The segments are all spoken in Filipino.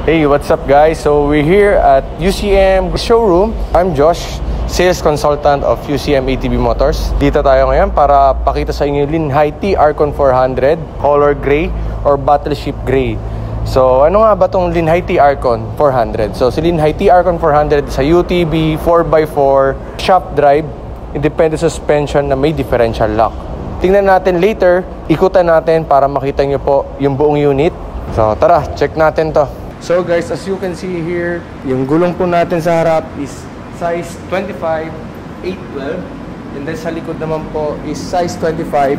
Hey, what's up guys? So we're here at UCM showroom. I'm Josh, sales consultant of UCM ATV Motors. Dito tayo ngayon para pakita sa inyo yung Linhai TR-Con 400 color gray or battleship gray. So ano nga ba tong Linhai TR-Con 400? So si Linhai TR-Con 400 sa UTV 4x4 shop drive, independent suspension na may differential lock. Tingnan natin later, ikutan natin para makita nyo po yung buong unit. So tara, check natin to. So guys, as you can see here, yung gulong po natin sa harap is size 25, 812. And then sa likod naman po is size 25,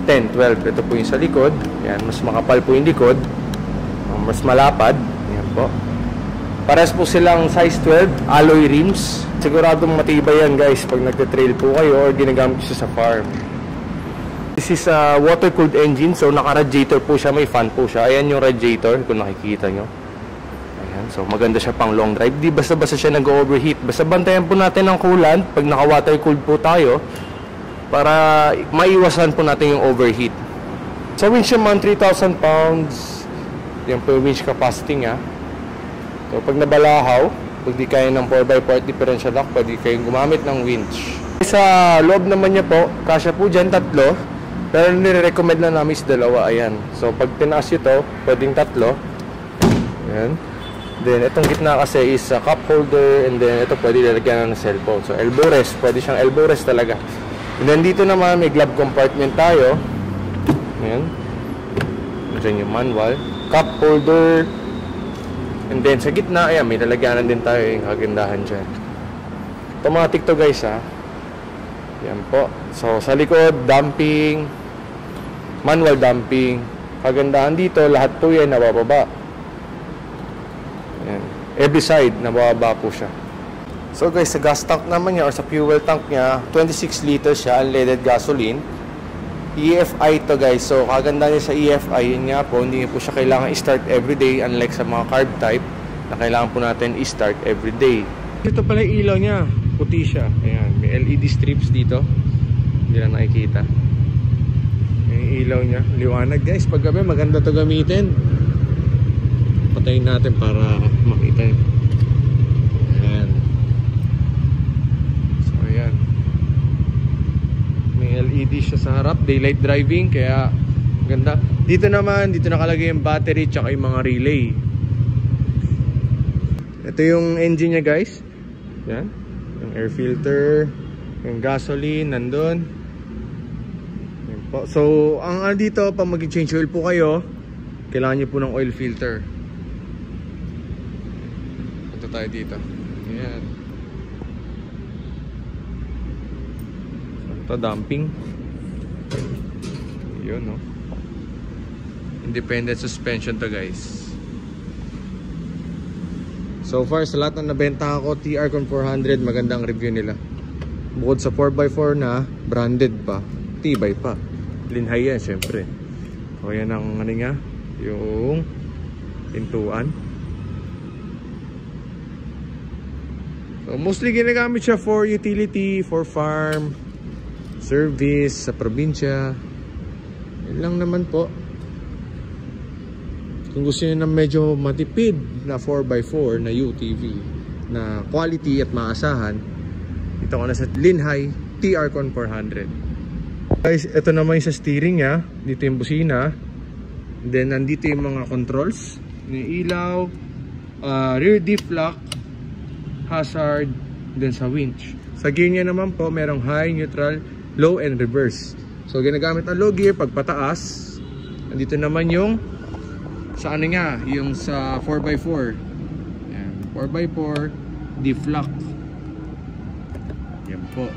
1012. Ito po yung sa likod. Yan, mas makapal po yung likod. Mas malapad. Yan po. Pares po silang size 12, alloy rims. Siguradong matibay yan guys pag nagte-trail po kayo or ginagamit siya sa farm. This is a water-cooled engine. So naka-radiator po siya, may fan po siya. Ayan yung radiator kung nakikita nyo. So maganda siya pang long drive. Di basta-basta siya nag-overheat. Basta bantayan po natin ang coolant pag naka-water cooled po tayo para maiwasan po natin yung overheat. Sa winch naman, 3,000 pounds. Yan po yung winch capacity nga. So pag nabalahaw, pag di kaya ng 4x4 differential lock, pwede kayong gumamit ng winch. Sa loob naman niya po, kasya po dyan 3. Pero nire-recommend na namin is 2. Ayan. So pag tinaas ito, pwedeng 3. Ayan. Then, itong gitna kasi is a cup holder. And then, ito pwede lalagyan ng cellphone. So, elbow rest. Pwede siyang elbow rest talaga. And then, dito naman may glove compartment tayo. Ayan. Diyan yung manual. Cup holder. And then, sa gitna, ayan, may lalagyanan din tayo yung kagandahan dyan. Automatic to guys, ha. Ayan po. So, sa likod, damping. Manual damping. Kagandahan dito, lahat po yan nabababa. Ayan. Every side, nababa po siya. So guys, sa gas tank naman niya or sa fuel tank niya, 26 liters siya, unleaded gasoline. EFI to guys. So kaganda niya sa EFI, yun nga po, hindi po siya kailangan i-start everyday unlike sa mga carb type na kailangan po natin i-start everyday. Ito pala yung ilaw niya, puti siya. Ayan, may LED strips dito. Hindi na nakikita. Yung ilaw niya, liwanag guys. Pag gabi, maganda to gamitin. Patayin natin para makita yun. Ayan. So ayan, may LED siya sa harap, daylight driving, kaya ganda. Dito naman, dito nakalagay yung battery tsaka yung mga relay. Ito yung engine nya guys. Ayan. Yung air filter, yung gasoline nandun. Ayan po. So ang dito, pag mag-change oil po kayo, kailangan nyo po ng oil filter. Tayo dito. Ayan. Ito dumping. Yun, no? Independent suspension to guys. So far sa lahat ng nabenta ko TR-Con 400, magandang review nila. Bukod sa 4x4 na branded pa, tibay pa. Linhai yan syempre. So yan ang ano nga, yung pintuan. So, mostly ginagamit siya for utility, for farm, service, sa probinsya. Yun lang naman po. Kung gusto nyo na medyo matipid na 4x4 na UTV na quality at maasahan, dito ko na sa Linhai TR-Con 400. Guys, ito naman yung sa steering nya. Dito yung busina. Then nandito yung mga controls, yung ilaw, rear diff lock, hazard, then sa winch. Sa gear niya naman po, merong high, neutral, low, and reverse. So ginagamit ang low gear pag pataas. Nandito naman yung sa ano nga, yung sa 4x4. Yan, 4x4 diff lock. Yan po.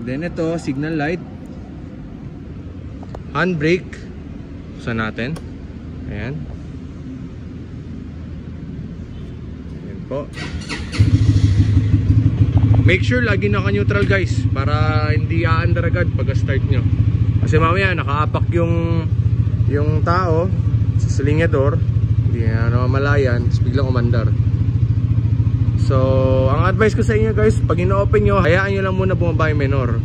Then ito, signal light, handbrake. Buksan natin. Ayan. Ayan po. Make sure lagi naka-neutral guys para hindi aandar agad pag-start nyo. Kasi mamaya nakaapak yung tao sa slinger, hindi na namamalayan, tapos biglang umandar. So, ang advice ko sa inyo guys, pag ino-open nyo, hayaan nyo lang muna bumaba yung minor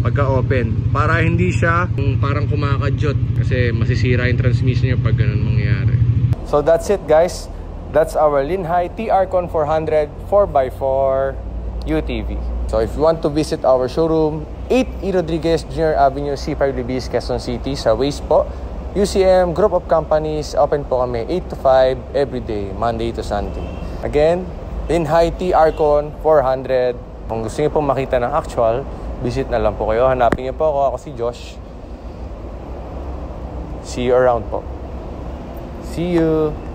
pagka-open para hindi siya parang kumakadyot kasi masisira yung transmission nyo pag ganun mangyayari. So that's it guys. That's our Linhai TRCon 400 4x4 UTV. So if you want to visit our showroom, 8 E. Rodriguez Jr. Avenue, C5 Libis, Quezon City, sa Waste po. UCM Group of Companies, open po kami 8 to 5 every day, Monday to Sunday. Again, Linhai TRCon 400. Kung gusto niyo pong makita ng actual, visit na lang po kayo. Hanapin niyo po ako. Ako si Josh. See you around po. See you!